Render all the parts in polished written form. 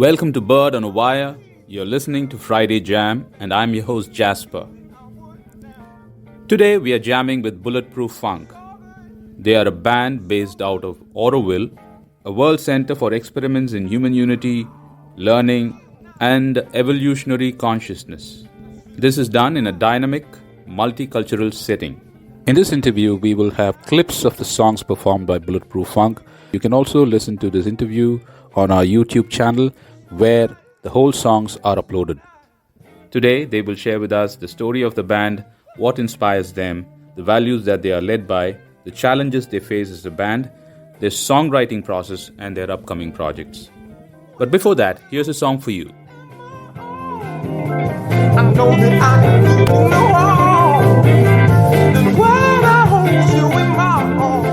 Welcome to Bird on a Wire. You're listening to Friday Jam, and I'm your host Jasper. Today we are jamming with Bulletproof Funk. They are a band based out of Auroville, a world center for experiments in human unity, learning, and evolutionary consciousness. This is done in a dynamic, multicultural setting. In this interview, we will have clips of the songs performed by Bulletproof Funk. You can also listen to this interview on our YouTube channel where the whole songs are uploaded. Today, they will share with us the story of the band, what inspires them, the values that they are led by, the challenges they face as a band, their songwriting process, and their upcoming projects. But before that, here's a song for you. I know that I can do no wrong. Then when I hold you in my arms,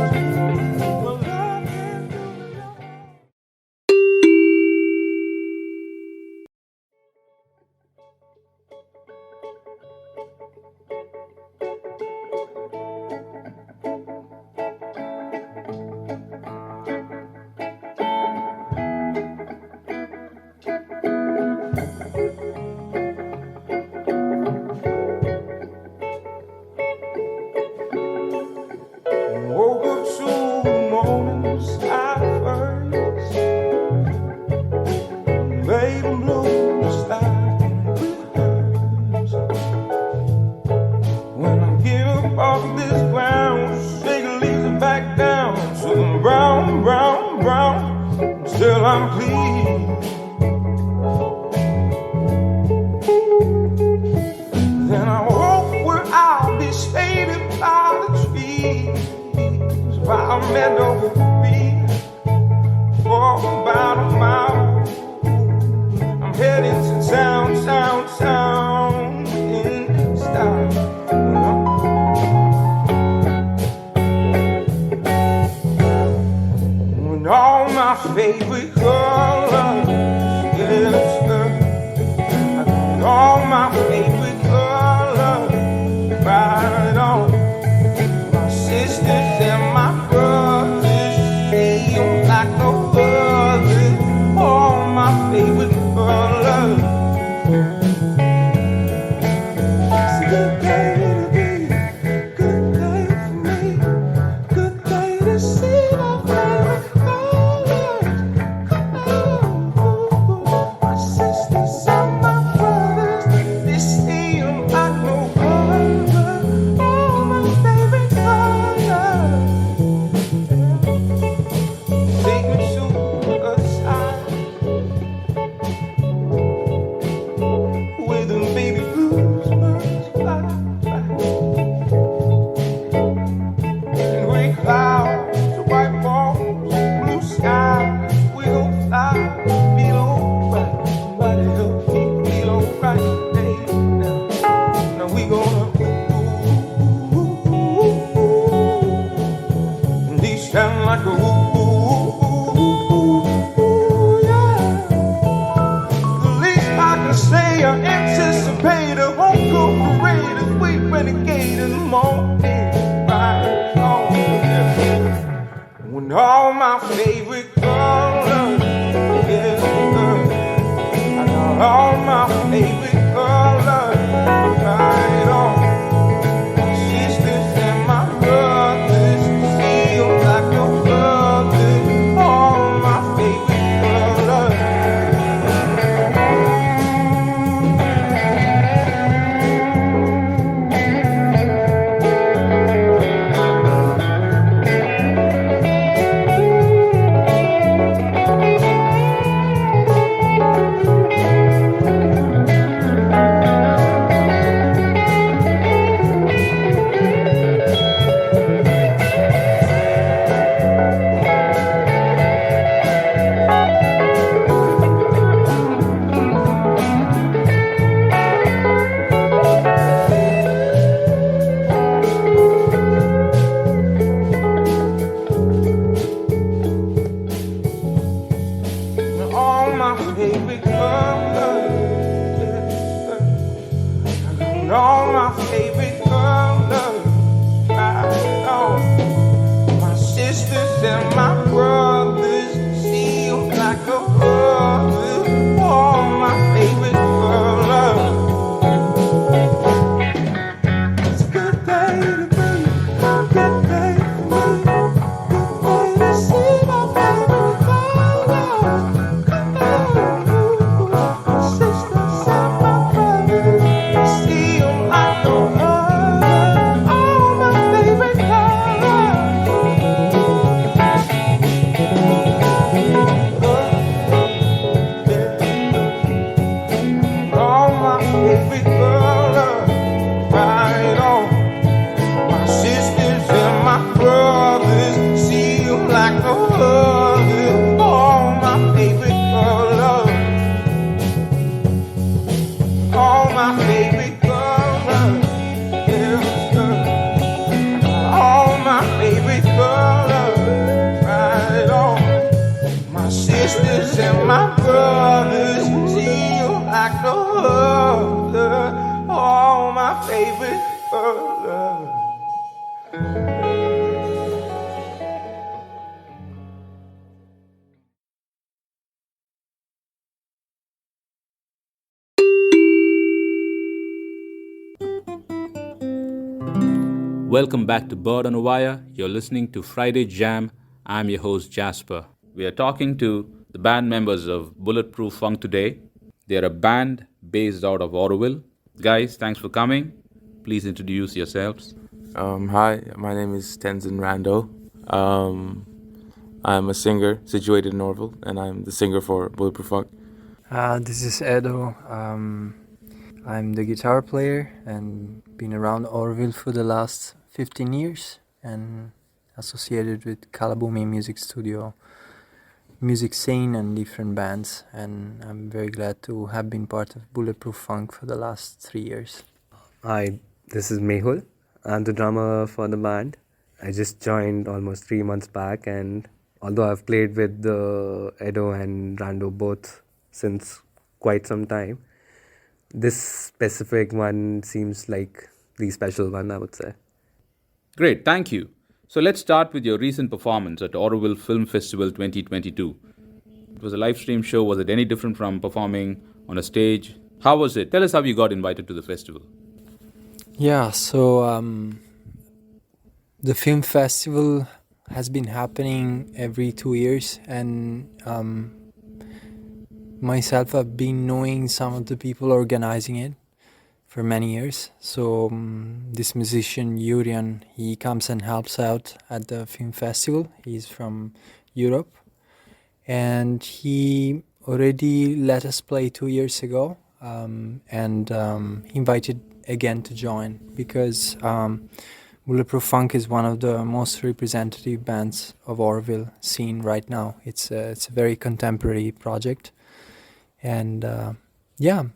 woke up to the morning sky first. Baby blues like rehearse. When I get up off this ground, shake the leaves and back down to the brown, brown, brown, till I'm pleased. Then I walk where I'll be shaded by the trees. By a meadow breeze for about a mile. I'm heading to town in style. With all my favorite colors, yes, I got all my favorite colors right on. My sisters and my brothers, they don't like no others. All my favorite colors. It's a good day to be, good day for me, good day to see my favorite colors. My sisters and my brothers, they say I'm like no other. All my favorite colors. Take me to a side where the baby blues birds fly by. And gray clouds, white walls, blue skies, we gon' fly, feel alright. Somebody help me feel alright today. Now we gonna and these sound like a yeah. The least I can say, I anticipate a home cooked parade as we renegade in the morning. Right on, yeah. When all my favorite colors, yeah, I got all my favorite colors right on. My sisters and my brothers, feel like no other. All my favorite colors. All my favorite colors, and all my favorite colors, I know. My sisters and my brothers, see you like no other. sisters and my brothers. See you like no other. All my favorite colors. Welcome back to Bird on a Wire. You're listening to Friday Jam. I'm your host, Jasper. We are talking to the band members of Bulletproof Funk today. They are a band based out of Auroville. Guys, thanks for coming. Please introduce yourselves. Hi, my name is Tenzin Rando. I'm a singer situated in Auroville, and I'm the singer for Bulletproof Funk. This is Edo. I'm the guitar player and been around Auroville for the last 15 years and associated with Kalabumi Music Studio, music scene and different bands. And I'm very glad to have been part of Bulletproof Funk for the last 3 years. Hi, this is Mehul. I'm the drummer for the band. I just joined almost 3 months back, and although I've played with Edo and Rando both since quite some time, this specific one seems like the special one, I would say. Great, thank you. So let's start with your recent performance at Auroville Film Festival 2022. It was a live stream show. Was it any different from performing on a stage? How was it? Tell us how you got invited to the festival. Yeah, so the film festival has been happening every 2 years, and myself, I've been knowing some of the people organizing it for many years. So this musician Yurian, he comes and helps out at the film festival. He's from Europe, and he already let us play 2 years ago, and he invited again to join because Bulletproof Funk is one of the most representative bands of Auroville scene right now. It's a very contemporary project. And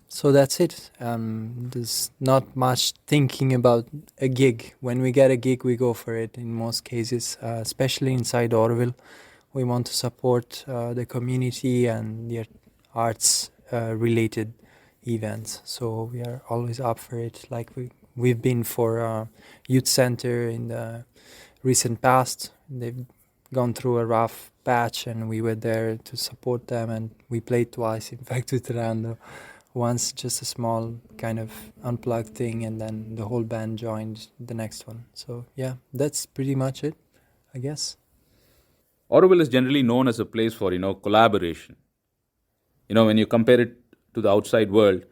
so that's it. There's not much thinking about a gig. When we get a gig, we go for it in most cases, especially inside Auroville. We want to support the community and the arts related events. So we are always up for it. Like we've been for youth center in the recent past. They've gone through a rough patch, and we were there to support them, and we played twice, in fact, with Rando. Once just a small kind of unplugged thing, and then the whole band joined the next one. So yeah, that's pretty much it, I guess. Auroville is generally known as a place for, collaboration. When you compare it to the outside world,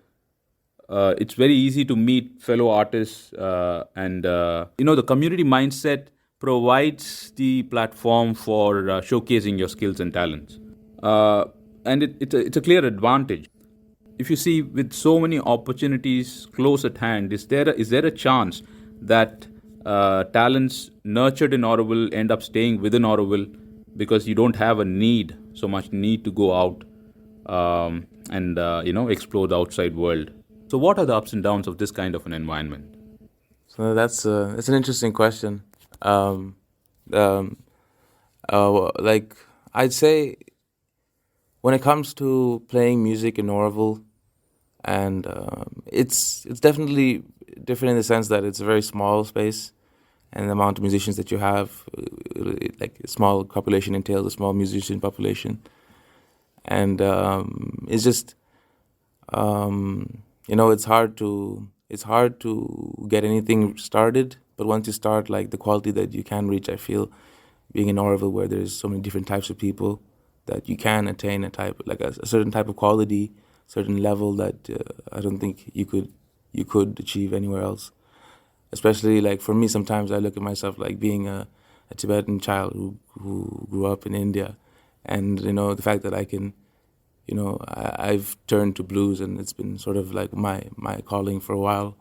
it's very easy to meet fellow artists, and the community mindset provides the platform for showcasing your skills and talents. And it's a clear advantage. If you see, with so many opportunities close at hand, is there a chance that talents nurtured in Auroville end up staying within Auroville because you don't have so much need to go out and explore the outside world? So what are the ups and downs of this kind of an environment? So that's an interesting question. Like I'd say, when it comes to playing music in Auroville, and it's definitely different in the sense that it's a very small space, and the amount of musicians that you have, like a small population entails a small musician population, and it's just it's hard to get anything started. But once you start, like the quality that you can reach, I feel, being in Auroville where there's so many different types of people, that you can attain a certain type of quality, certain level that I don't think you could achieve anywhere else. Especially like for me, sometimes I look at myself like being a Tibetan child who grew up in India, and the fact that I can, I've turned to blues, and it's been sort of like my calling for a while.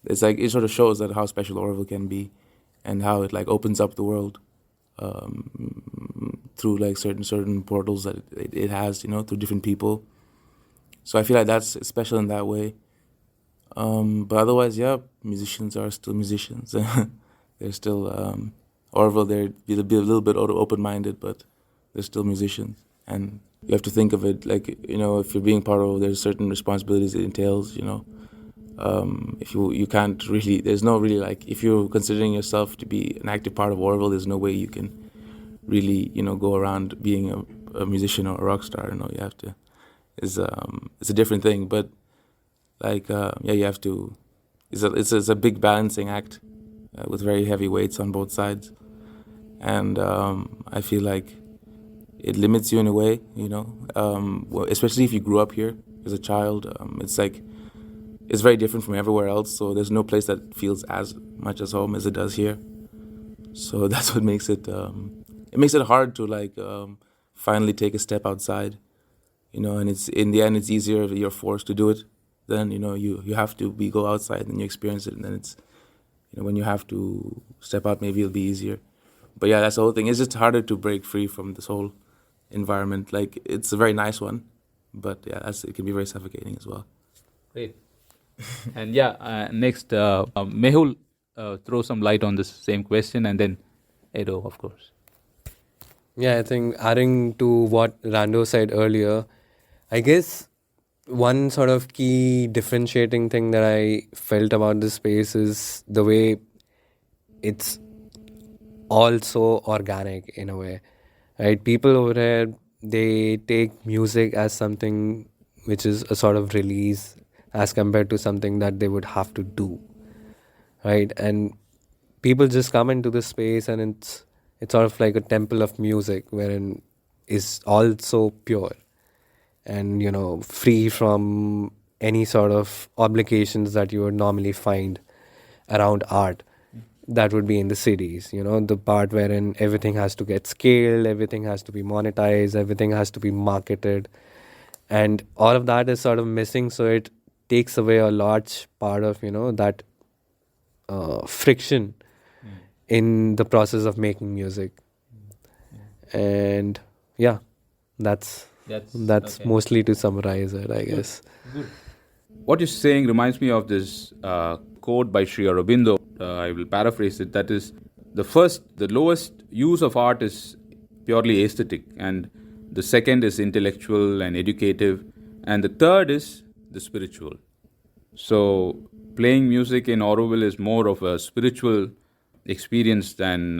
It's like it sort of shows that how special Auroville can be, and how it like opens up the world through like certain portals that it has, through different people. So I feel like that's special in that way. But otherwise, yeah, musicians are still musicians. They're still Auroville. They're be a little bit open-minded, but they're still musicians. and you have to think of it like, if you're being part of, there's certain responsibilities it entails. If you can't really, there's no really, like, if you're considering yourself to be an active part of Auroville, there's no way you can really go around being a musician or a rock star. You have to. It's a different thing, but like you have to. It's a big balancing act with very heavy weights on both sides, and I feel like it limits you in a way. Especially if you grew up here as a child. It's very different from everywhere else. So there's no place that feels as much as home as it does here. So that's what makes it. It makes it hard to finally take a step outside. And it's in the end, it's easier if you're forced to do it. Then you have to go outside and you experience it, and then it's when you have to step out, maybe it'll be easier. But yeah, that's the whole thing. It's just harder to break free from this whole environment. Like, it's a very nice one, but yeah, it can be very suffocating as well. Great. And next, Mehul, throw some light on this same question, and then Edo, of course. Yeah, I think adding to what Rando said earlier, I guess one sort of key differentiating thing that I felt about this space is the way it's also organic in a way, right? People over here, they take music as something which is a sort of release as compared to something that they would have to do, right? And people just come into this space, and it's sort of like a temple of music wherein is also pure and free from any sort of obligations that you would normally find around art that would be in the cities. The part wherein everything has to get scaled, everything has to be monetized, everything has to be marketed, and all of that is sort of missing. So it takes away a large part of that friction in the process of making music. And yeah, that's okay. Mostly to summarize it, I guess. Good. What you're saying reminds me of this quote by Sri Aurobindo. I will paraphrase it. That is, the lowest use of art is purely aesthetic, and the second is intellectual and educative, and the third is the spiritual. So playing music in Auroville is more of a spiritual experience than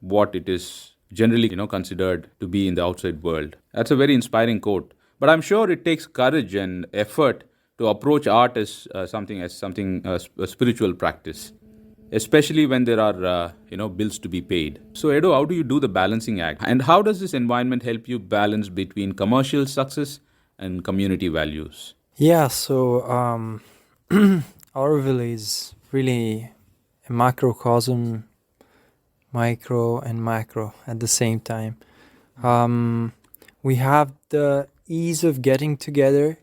what it is generally considered to be in the outside world. That's a very inspiring quote. But I'm sure it takes courage and effort to approach art as something a spiritual practice, especially when there are bills to be paid. So Edo, how do you do the balancing act, and how does this environment help you balance between commercial success and community values? Yeah, so Auroville is really a macrocosm, micro and macro at the same time. We have the ease of getting together,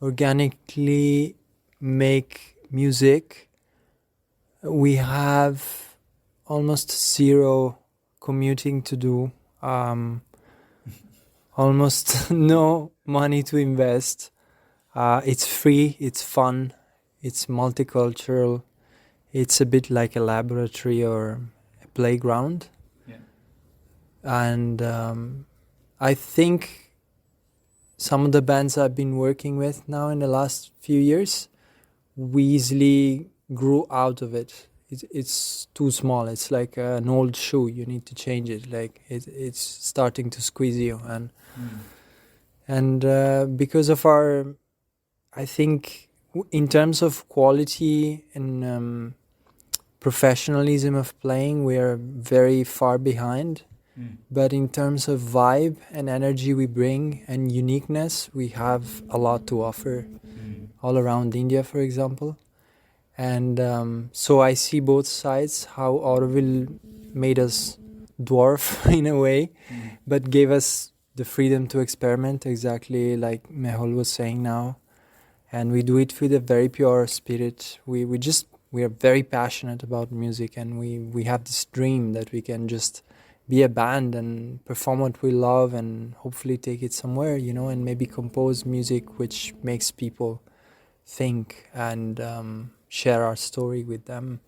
organically make music. We have almost zero commuting to do, almost no money to invest. It's free, it's fun, it's multicultural. It's a bit like a laboratory or a playground. Yeah. And I think some of the bands I've been working with now in the last few years, we easily grew out of it. It's too small. It's like an old shoe. You need to change it. Like it's starting to squeeze you. And because of our, I think, in terms of quality and professionalism of playing, we are very far behind. But in terms of vibe and energy we bring and uniqueness, we have a lot to offer all around India, for example. And so I see both sides, how Auroville made us dwarf in a way, but gave us the freedom to experiment, exactly like Mehul was saying now. And we do it with a very pure spirit. We are very passionate about music, and we have this dream that we can just be a band and perform what we love and hopefully take it somewhere, and maybe compose music which makes people think and share our story with them.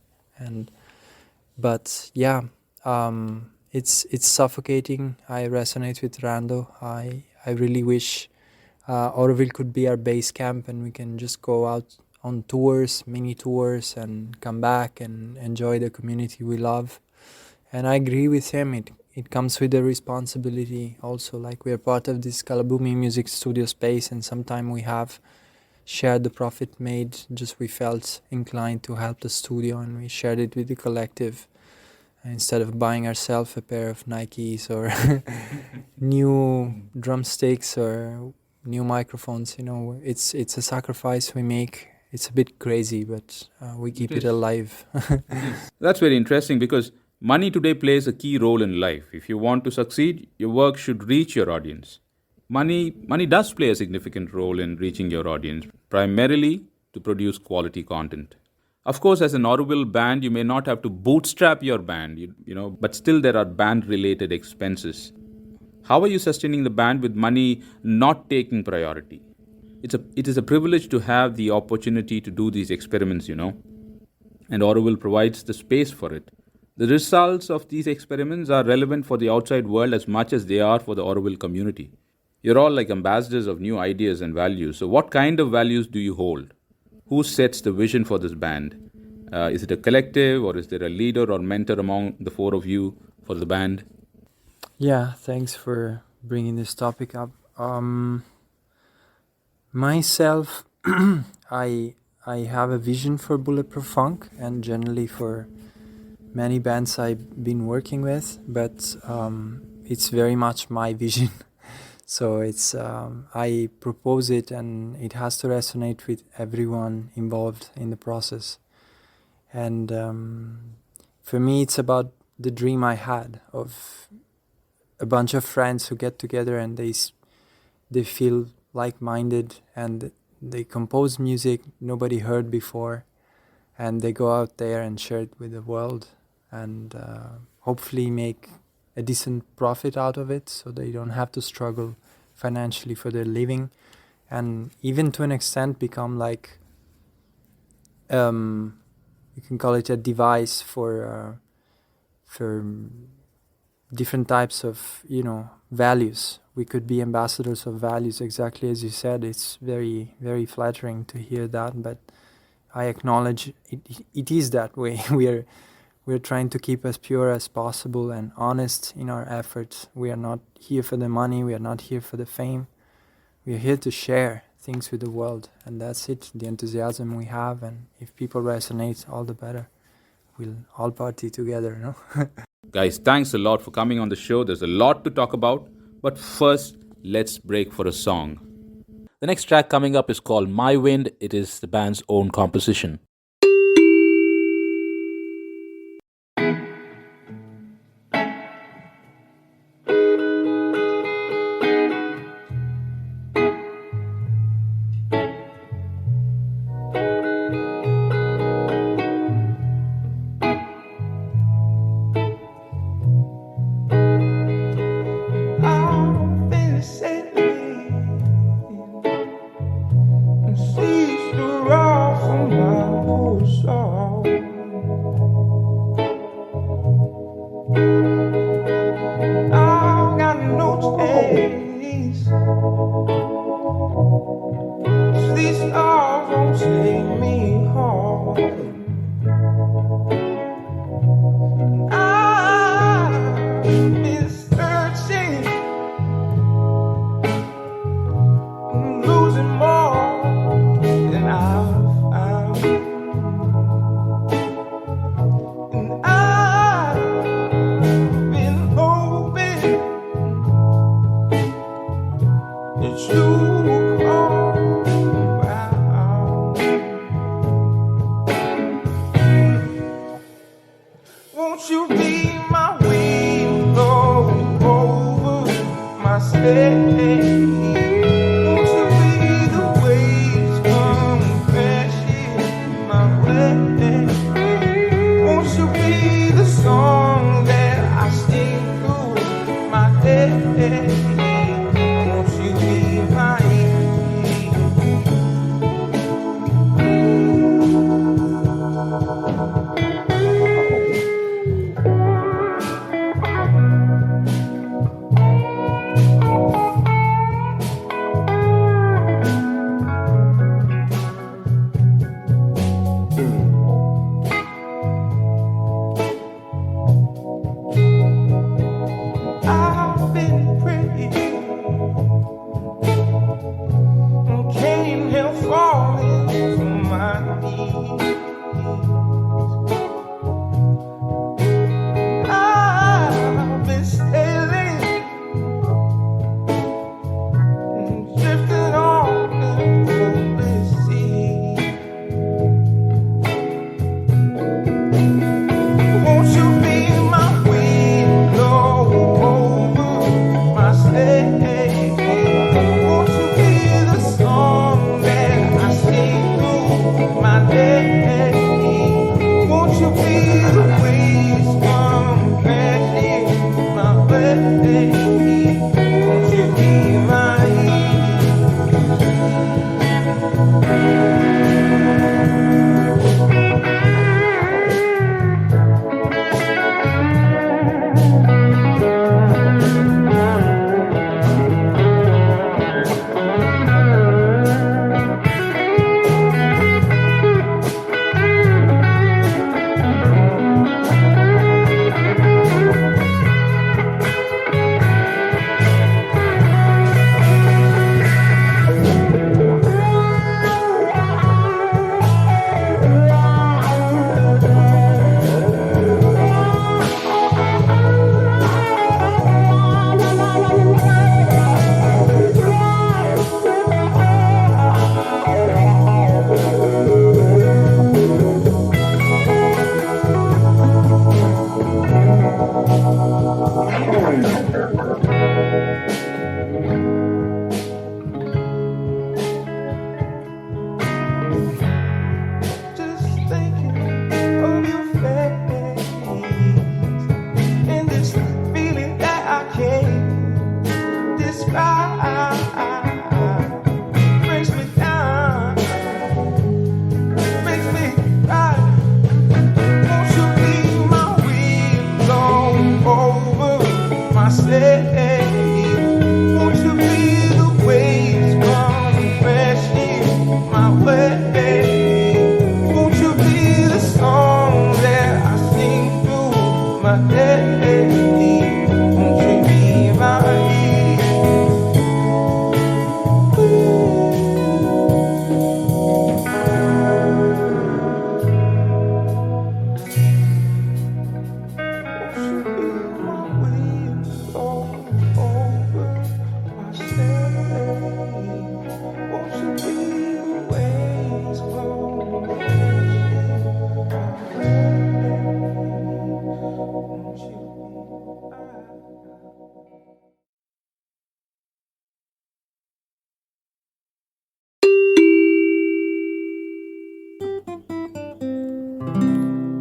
But yeah, it's suffocating. I resonate with Rando. I really wish Auroville could be our base camp and we can just go out on tours, mini tours, and come back and enjoy the community we love. And I agree with him. It comes with a responsibility also. Like, we are part of this Kalabumi music studio space, and sometimes we have shared the profit made. Just we felt inclined to help the studio, and we shared it with the collective instead of buying ourselves a pair of Nikes or new drumsticks or new microphones. You know, it's a sacrifice we make. It's a bit crazy, but we keep it alive. That's very interesting because money today plays a key role in life. If you want to succeed, your work should reach your audience. Money does play a significant role in reaching your audience, primarily to produce quality content. Of course, as an Auroville band, you may not have to bootstrap your band, but still there are band-related expenses. How are you sustaining the band with money not taking priority? It is a privilege to have the opportunity to do these experiments, and Auroville provides the space for it. The results of these experiments are relevant for the outside world as much as they are for the Auroville community. You're all like ambassadors of new ideas and values. So what kind of values do you hold? Who sets the vision for this band? Is it a collective, or is there a leader or mentor among the four of you for the band? Yeah, thanks for bringing this topic up. Myself, I have a vision for Bulletproof Funk and generally for many bands I've been working with, but it's very much my vision. So it's I propose it, and it has to resonate with everyone involved in the process. And for me, it's about the dream I had of a bunch of friends who get together and they feel like-minded, and they compose music nobody heard before, and they go out there and share it with the world, and hopefully make a decent profit out of it so they don't have to struggle financially for their living, and even to an extent become like you can call it a device for different types of values. We could be ambassadors of values, exactly as you said. It's very, very flattering to hear that, but I acknowledge it is that way. We're trying to keep as pure as possible and honest in our efforts. We are not here for the money. We are not here for the fame. We are here to share things with the world, and that's it, the enthusiasm we have. And if people resonate, all the better. We'll all party together, Guys, thanks a lot for coming on the show. There's a lot to talk about, but first, let's break for a song. The next track coming up is called My Wind. It is the band's own composition. Seas to roll from my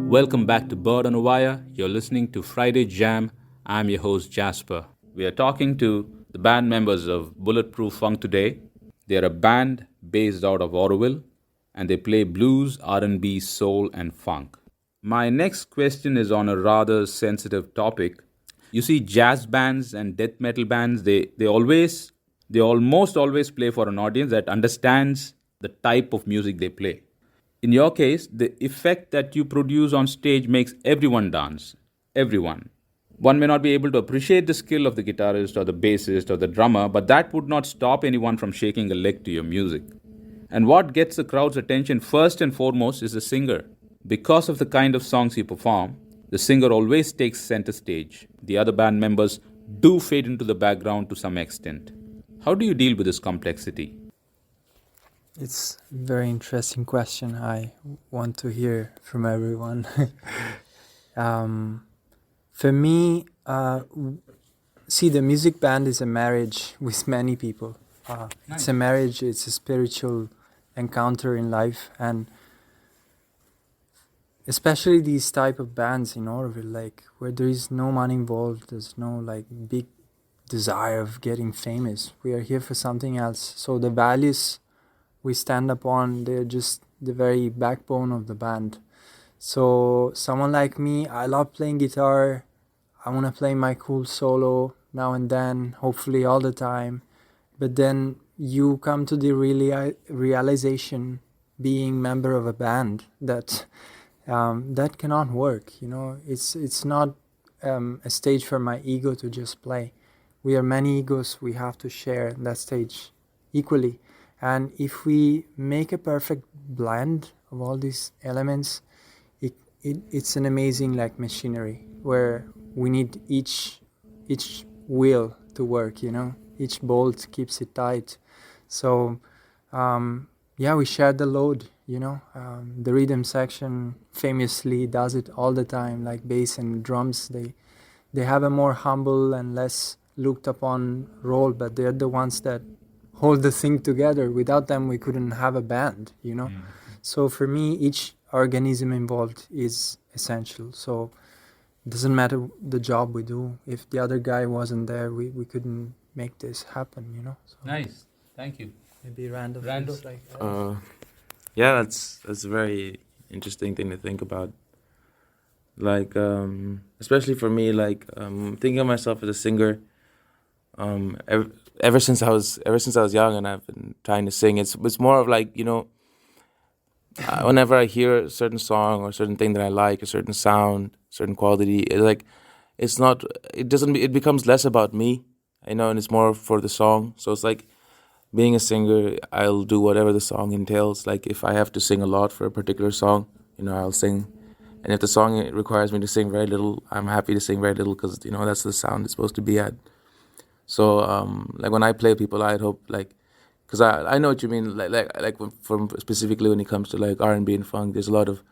Welcome back to Bird on a Wire. You're listening to Friday Jam. I'm your host, Jasper. We are talking to the band members of Bulletproof Funk today. They are a band based out of Auroville, and they play blues, R&B, soul, and funk. My next question is on a rather sensitive topic. You see, jazz bands and death metal bands, they almost always play for an audience that understands the type of music they play. In your case, the effect that you produce on stage makes everyone dance. Everyone. One may not be able to appreciate the skill of the guitarist or the bassist or the drummer, but that would not stop anyone from shaking a leg to your music. And what gets the crowd's attention first and foremost is the singer. Because of the kind of songs he performs, the singer always takes center stage. The other band members do fade into the background to some extent. How do you deal with this complexity? It's a very interesting question. I want to hear from everyone. For me, see, the music band is a marriage with many people. It's a marriage, it's a spiritual encounter in life, and especially these type of bands in Auroville, like where there is no money involved, there's no like big desire of getting famous. We are here for something else. So the values we stand upon, they're just the very backbone of the band. So someone like me, I love playing guitar. I want to play my cool solo now and then, hopefully all the time. But then you come to the realization, being member of a band, that that cannot work. You know, it's not a stage for my ego to just play. We are many egos. We have to share that stage equally. And if we make a perfect blend of all these elements, it's an amazing like machinery where we need each wheel to work, you know, each bolt keeps it tight. So we share the load, you know. The rhythm section famously does it all the time, like bass and drums. They have a more humble and less looked upon role, but they're the ones that hold the thing together. Without them, we couldn't have a band, you know. So for me, each organism involved is essential. So it doesn't matter the job we do. If the other guy wasn't there, we couldn't make this happen, you know. So Nice. Thank you. maybe random. Like Yeah, that's a very interesting thing to think about. Like, especially for me, like thinking of myself as a singer. Ever since I was young, and I've been trying to sing. It's more of like, you know, whenever I hear a certain song or a certain thing that I like, a certain sound, certain quality, it becomes less about me, you know, and it's more for the song. So it's like being a singer, I'll do whatever the song entails. Like if I have to sing a lot for a particular song, you know, I'll sing. And if the song requires me to sing very little, I'm happy to sing very little because, you know, that's the sound it's supposed to be at. So, like when I play people, I'd hope like, because I know what you mean. From specifically when it comes to like R&B and funk, there's a lot of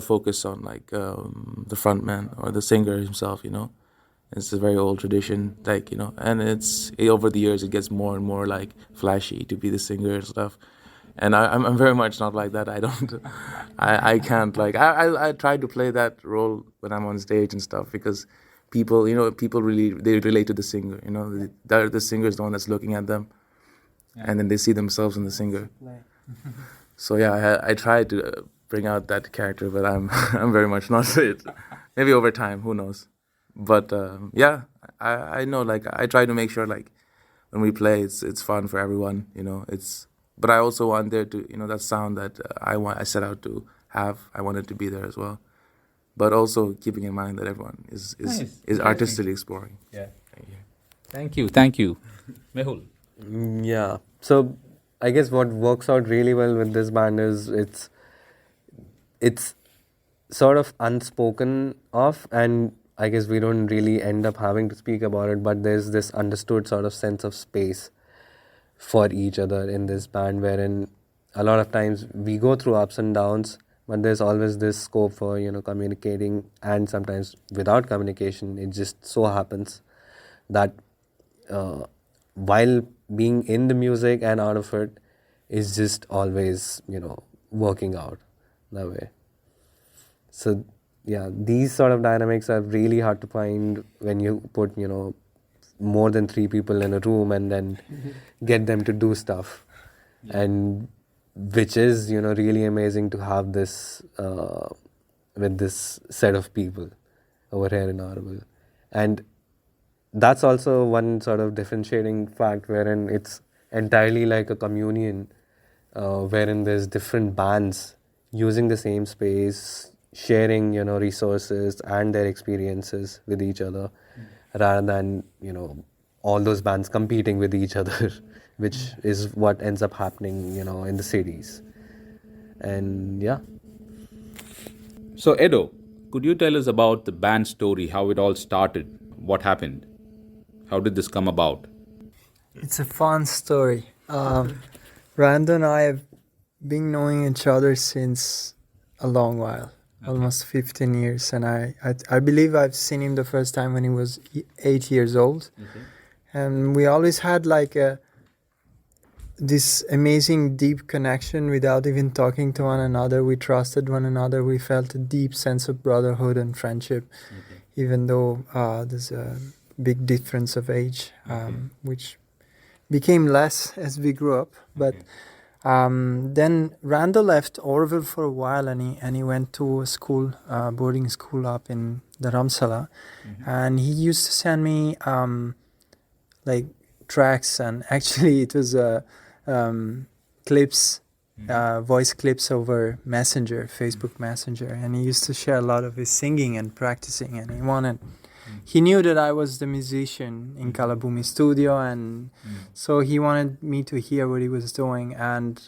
focus on like the front man or the singer himself. You know, it's a very old tradition, like, you know, and over the years it gets more and more like flashy to be the singer and stuff. And I'm very much not like that. I don't, I can't like I try to play that role when I'm on stage and stuff because people really they relate to the singer. You know, the singer is the one that's looking at them, and then they see themselves in the singer. So yeah, I try to bring out that character, but I'm very much not it. Maybe over time, who knows? But I know, like I try to make sure like when we play, it's fun for everyone. You know, but I also want there to, you know, that sound that I set out to have. I want it to be there as well. But also keeping in mind that everyone is artistically exploring. Yeah. Thank you. Mehul. Yeah. So I guess what works out really well with this band is it's sort of unspoken of, and I guess we don't really end up having to speak about it, but there's this understood sort of sense of space for each other in this band, wherein a lot of times we go through ups and downs, but there's always this scope for, you know, communicating, and sometimes without communication, it just so happens that while being in the music and out of it is just always, you know, working out that way. So yeah, these sort of dynamics are really hard to find when you put, more than three people in a room and then get them to do stuff. And which is, really amazing to have this with this set of people over here in Auroville. And that's also one sort of differentiating fact wherein it's entirely like a communion, wherein there's different bands using the same space, sharing, resources and their experiences with each other, rather than, all those bands competing with each other, which is what ends up happening, in the cities. And yeah. So, Edo, could you tell us about the band story, how it all started, what happened? How did this come about? It's a fun story. Rando and I have been knowing each other since a long while, almost 15 years. And I believe I've seen him the first time when he was 8 years old. And we always had like this amazing deep connection without even talking to one another. We trusted one another. We felt a deep sense of brotherhood and friendship, even though there's a big difference of age, which became less as we grew up. But then Randall left Auroville for a while, and he went to a school, boarding school up in Dharamsala, and he used to send me like tracks, and actually it was clips, voice clips over Messenger, Facebook Messenger, and he used to share a lot of his singing and practicing, and he knew that I was the musician in Kalabumi studio, and so he wanted me to hear what he was doing, and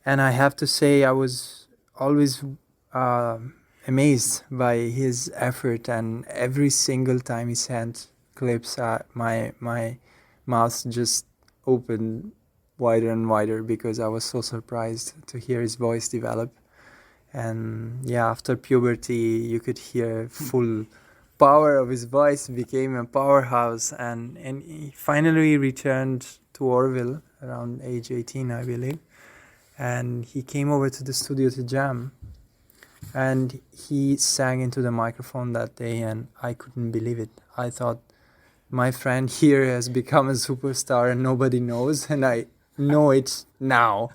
I have to say I was always amazed by his effort, and every single time he sent clips, my mouth just opened wider and wider because I was so surprised to hear his voice develop. And yeah, after puberty, you could hear full power of his voice, became a powerhouse, and he finally returned to Auroville around age 18, I believe, and he came over to the studio to jam, and he sang into the microphone that day, and I couldn't believe it. I thought, my friend here has become a superstar and nobody knows, and I know it now.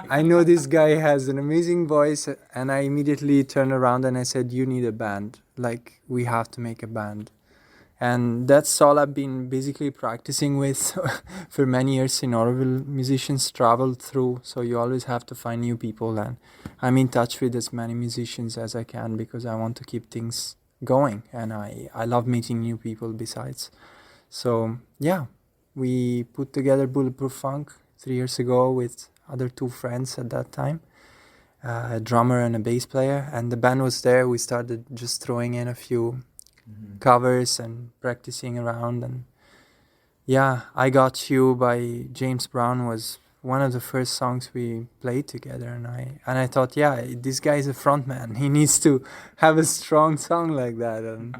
I know this guy has an amazing voice, and I immediately turned around and I said, you need a band. Like, we have to make a band. And that's all I've been basically practicing with for many years in Auroville. Musicians travel through, so you always have to find new people, and I'm in touch with as many musicians as I can because I want to keep things going, and I love meeting new people besides. So yeah, we put together Bulletproof Funk 3 years ago with other two friends at that time, a drummer and a bass player, and the band was there. We started just throwing in a few covers and practicing around, and yeah, I Got You by James Brown was one of the first songs we played together, and I thought, yeah, this guy is a frontman. He needs to have a strong song like that, and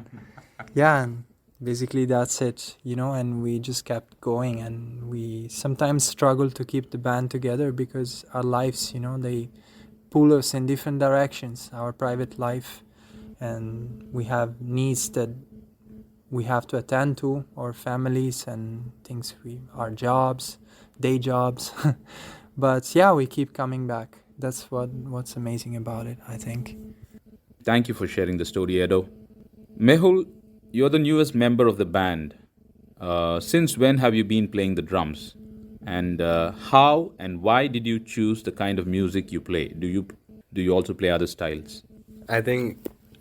yeah, and basically that's it, and we just kept going, and we sometimes struggle to keep the band together because our lives, they pull us in different directions, our private life, and we have needs that we have to attend to, our families and things, our jobs, day jobs. But yeah, we keep coming back. That's what's amazing about it, I think. Thank you for sharing the story, Edo. Mehul, you're the newest member of the band. Since when have you been playing the drums? And how and why did you choose the kind of music you play? Do you also play other styles? I think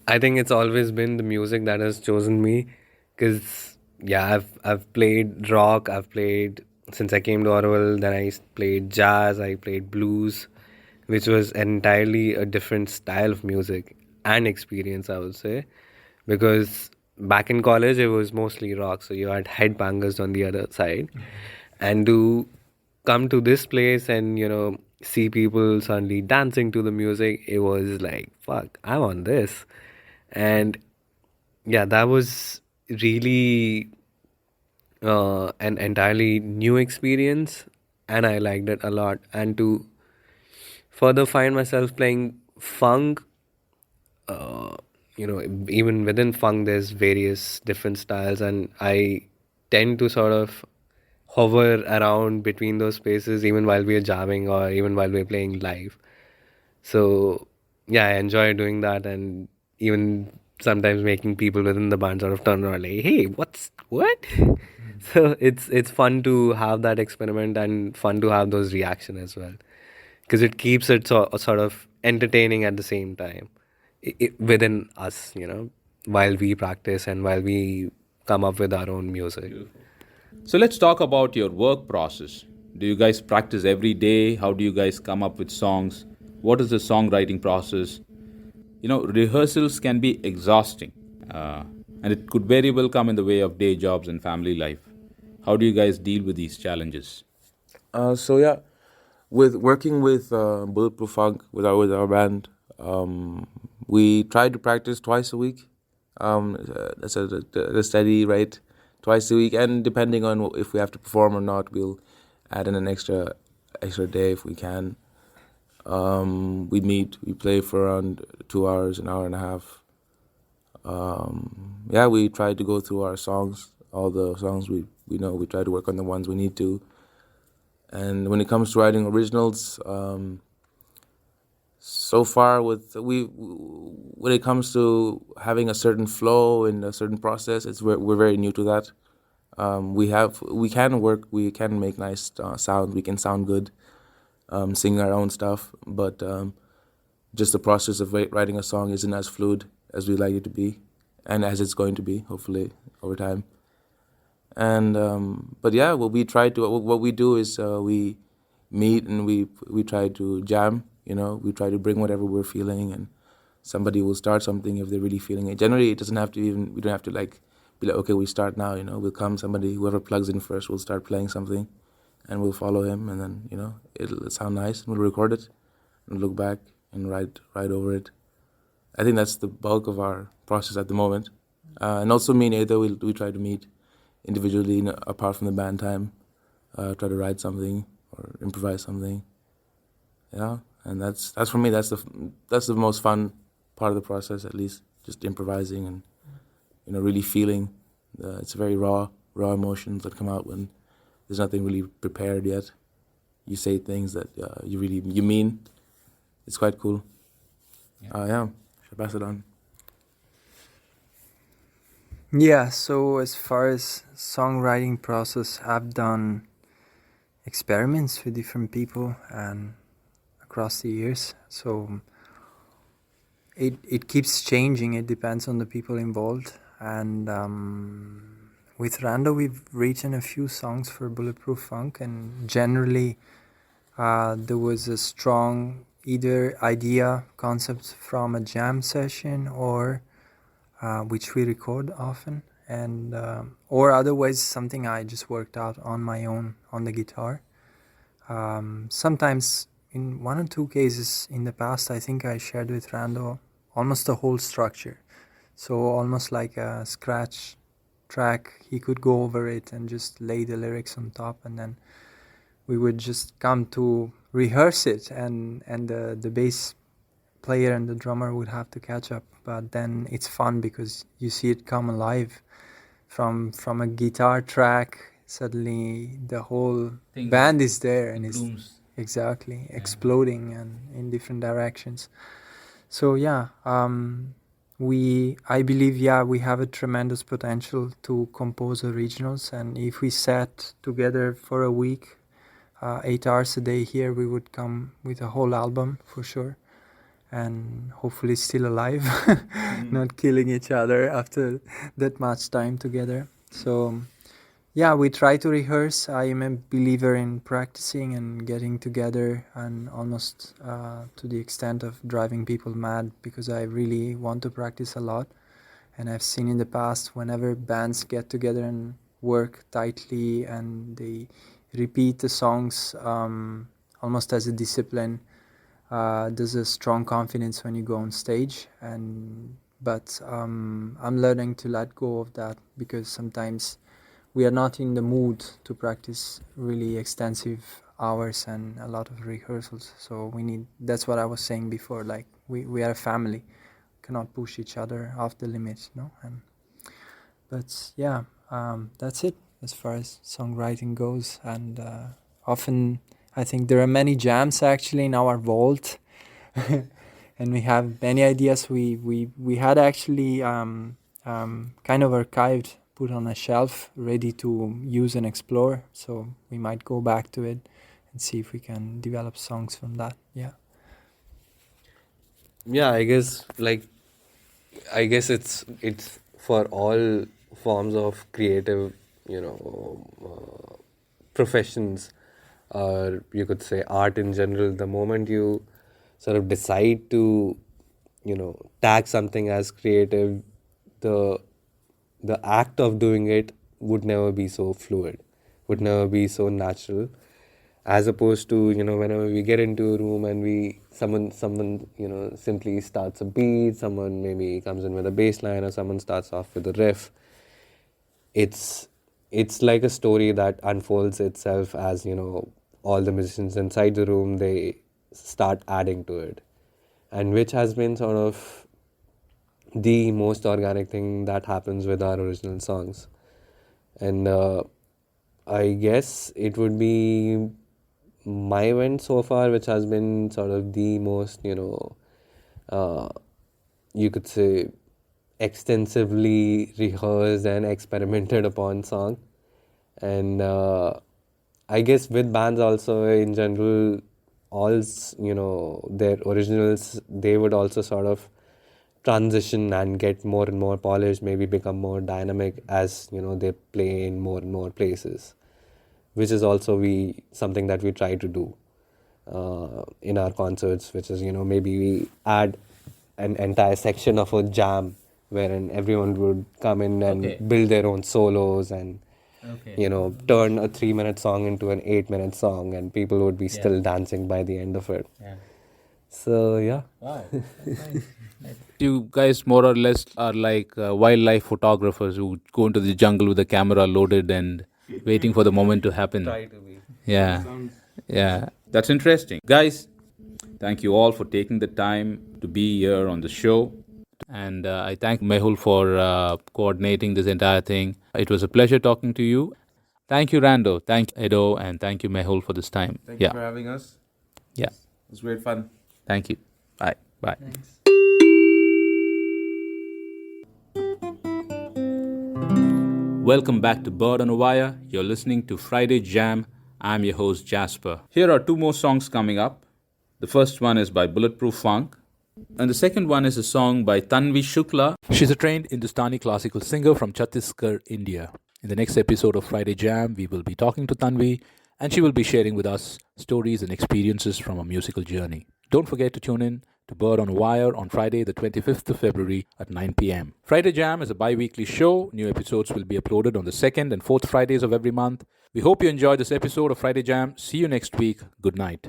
it's always been the music that has chosen me, because yeah, I've played rock, I've played since I came to Auroville, then I played jazz, I played blues, which was entirely a different style of music and experience, I would say, because back in college it was mostly rock, so you had headbangers on the other side, and to come to this place and see people suddenly dancing to the music, it was like, fuck, I'm on this. And yeah, that was really an entirely new experience, and I liked it a lot. And to further find myself playing funk, even within funk, there's various different styles, and I tend to sort of hover around between those spaces even while we're jamming or even while we're playing live. So yeah, I enjoy doing that, and even sometimes making people within the band sort of turn around like, "Hey, what?" So it's fun to have that experiment and fun to have those reaction as well, because it keeps it sort of entertaining at the same time within us, while we practice and while we come up with our own music. So let's talk about your work process. Do you guys practice every day? How do you guys come up with songs? What is the songwriting process? Rehearsals can be exhausting, uh, and it could very well come in the way of day jobs and family life. How do you guys deal with these challenges? So yeah, with working with Bulletproof Funk with our band, we try to practice twice a week. That's a steady rate, twice a week, and depending on if we have to perform or not, we'll add in an extra day if we can. We play for around 2 hours, an hour and a half. Yeah, we try to go through our songs, all the songs we know. We try to work on the ones we need to. And when it comes to writing originals, so far when it comes to having a certain flow and a certain process, we're very new to that. We can make nice sound, we can sound good, singing our own stuff, but just the process of writing a song isn't as fluid as we like it to be, and as it's going to be, hopefully, over time. And but yeah, what we do is we meet and we try to jam. We try to bring whatever we're feeling, and somebody will start something if they're really feeling it. Generally, it doesn't have to we don't have to be like, okay, we start now. We'll come, whoever plugs in first will start playing something, and we'll follow him, and then it'll sound nice, and we'll record it, and look back and write over it. I think that's the bulk of our process at the moment. And also me and Ada, we try to meet individually, apart from the band time, try to write something or improvise something. Yeah, and that's for me. That's the most fun part of the process, at least, just improvising and really feeling. It's very raw emotions that come out when there's nothing really prepared yet. You say things that you mean. It's quite cool. Yeah, should I pass it on? Yeah, so as far as songwriting process, I've done experiments with different people and across the years. So it keeps changing. It depends on the people involved. And with Rando, we've written a few songs for Bulletproof Funk, and generally there was a strong either idea, concept from a jam session or which we record often, and or otherwise something I just worked out on my own on the guitar. Sometimes in one or two cases in the past, I think I shared with Rando almost the whole structure. So almost like a scratch track, he could go over it and just lay the lyrics on top, and then we would just come to rehearse it, and the bass player and the drummer would have to catch up. But then it's fun because you see it come alive from a guitar track. Suddenly the whole band is there, and it's exactly exploding and in different directions. So yeah, I believe we have a tremendous potential to compose originals, and if we sat together for a week, 8 hours a day here, we would come with a whole album for sure, and hopefully still alive, not killing each other after that much time together. So yeah, we try to rehearse. I am a believer in practicing and getting together, and almost to the extent of driving people mad, because I really want to practice a lot. And I've seen in the past, whenever bands get together and work tightly and they repeat the songs almost as a discipline, there's a strong confidence when you go on stage. But I'm learning to let go of that, because sometimes we are not in the mood to practice really extensive hours and a lot of rehearsals. So that's what I was saying before, like we are a family. cannot push each other off the limit, no? But yeah, that's it as far as songwriting goes. And often I think there are many jams actually in our vault, and we have many ideas. We had actually kind of archived, put on a shelf, ready to use and explore. So we might go back to it and see if we can develop songs from that. Yeah. Yeah, I guess it's for all forms of creative, professions, or you could say art in general. The moment you sort of decide to, tag something as creative, the act of doing it would never be so fluid, would never be so natural, as opposed to, whenever we get into a room and someone simply starts a beat, someone maybe comes in with a bass line, or someone starts off with a riff. It's like a story that unfolds itself as, all the musicians inside the room, they start adding to it, and which has been sort of the most organic thing that happens with our original songs. And I guess it would be my event so far, which has been sort of the most, you could say, extensively rehearsed and experimented upon song. And I guess with bands also in general, all, their originals, they would also sort of transition and get more and more polished, maybe become more dynamic as, they play in more and more places, which is also something that we try to do in our concerts, which is, maybe we add an entire section of a jam wherein everyone would come in and build their own solos and, turn a 3-minute song into an 8-minute song, and people would be still dancing by the end of it. Yeah. So, yeah. Wow. You guys more or less are like wildlife photographers who go into the jungle with the camera loaded and waiting for the moment to happen. Try to be. Yeah. Yeah. That's interesting. Guys, thank you all for taking the time to be here on the show. And I thank Mehul for coordinating this entire thing. It was a pleasure talking to you. Thank you, Rando. Thank you, Edo. And thank you, Mehul, for this time. Thank you for having us. Yeah. It was great fun. Thank you. Bye. Bye. Thanks. Welcome back to Bird on a Wire. You're listening to Friday Jam. I'm your host, Jasper. Here are 2 more songs coming up. The first one is by Bulletproof Funk, and the second one is a song by Tanvi Shukla. She's a trained Hindustani classical singer from Chhattisgarh, India. In the next episode of Friday Jam, we will be talking to Tanvi, and she will be sharing with us stories and experiences from her musical journey. Don't forget to tune in to Bird on a Wire on Friday, the 25th of February at 9 p.m. Friday Jam is a bi-weekly show. New episodes will be uploaded on the 2nd and 4th Fridays of every month. We hope you enjoyed this episode of Friday Jam. See you next week. Good night.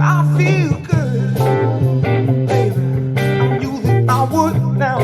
I feel good, baby. I knew that I would now.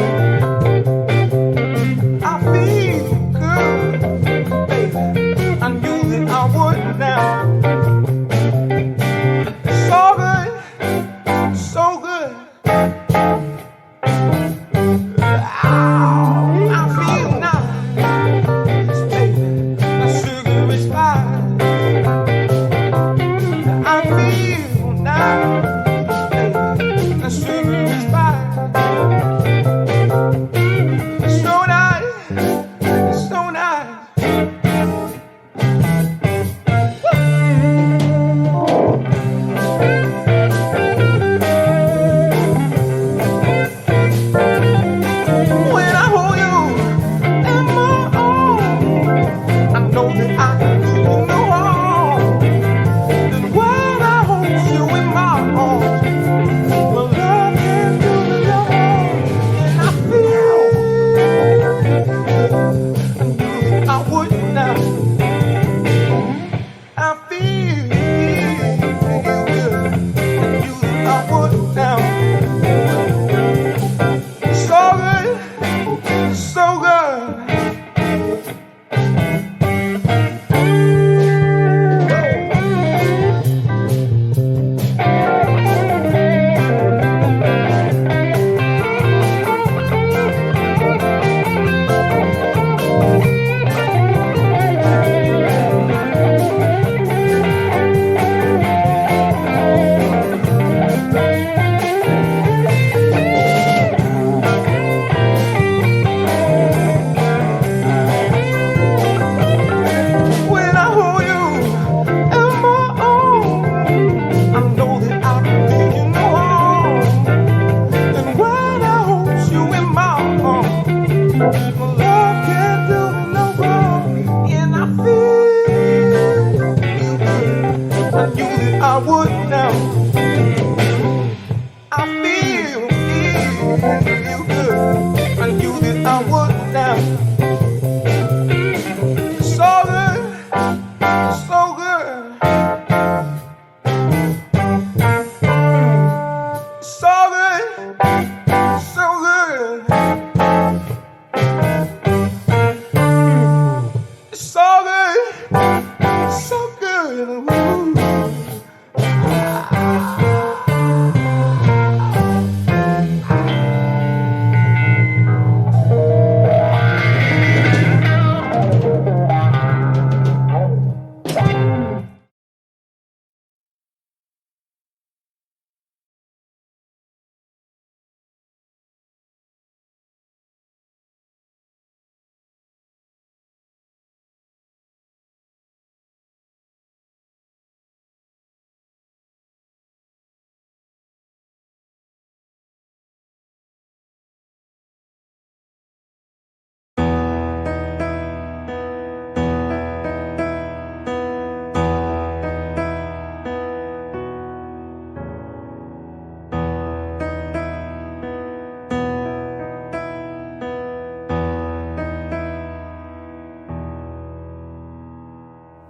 feel good. I knew that I would now. It's so good, so good. It's so good, so good. It's so good, so good. Ooh.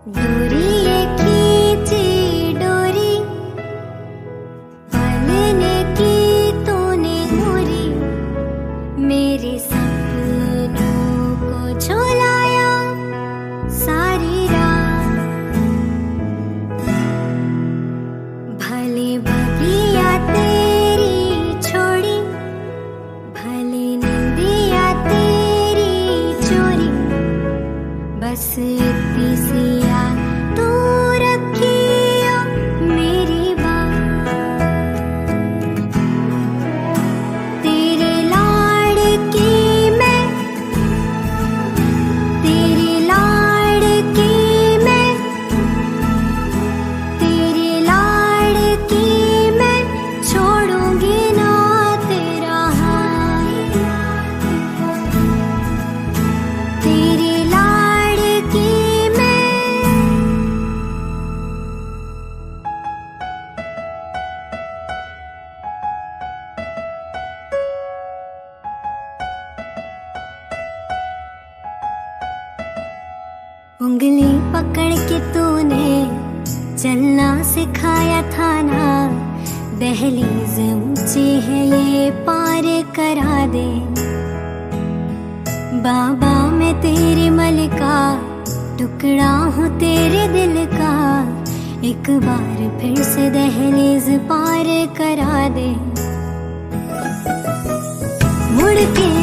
डोरी ये खींची डोरी बनने की तूने मोरी मेरे सपनों को झुलाया सारी रात भले बगिया तेरी छोड़ी भले निंदिया तेरी चोरी बस इतनी सी तू रखियो मेरी बात तेरे लाड़ की मैं तेरे लाड़ की मैं तेरे लाड़ की मैं छोड़ूंगी ना तेरा हाथ तेरे लाड़ की उंगली पकड़ के तूने चलना सिखाया था ना दहलीज ऊंची है ये पार करा दे बाबा मैं तेरी मलिका टुकड़ा हूँ तेरे दिल का एक बार फिर से दहलीज पार करा दे मुड़ के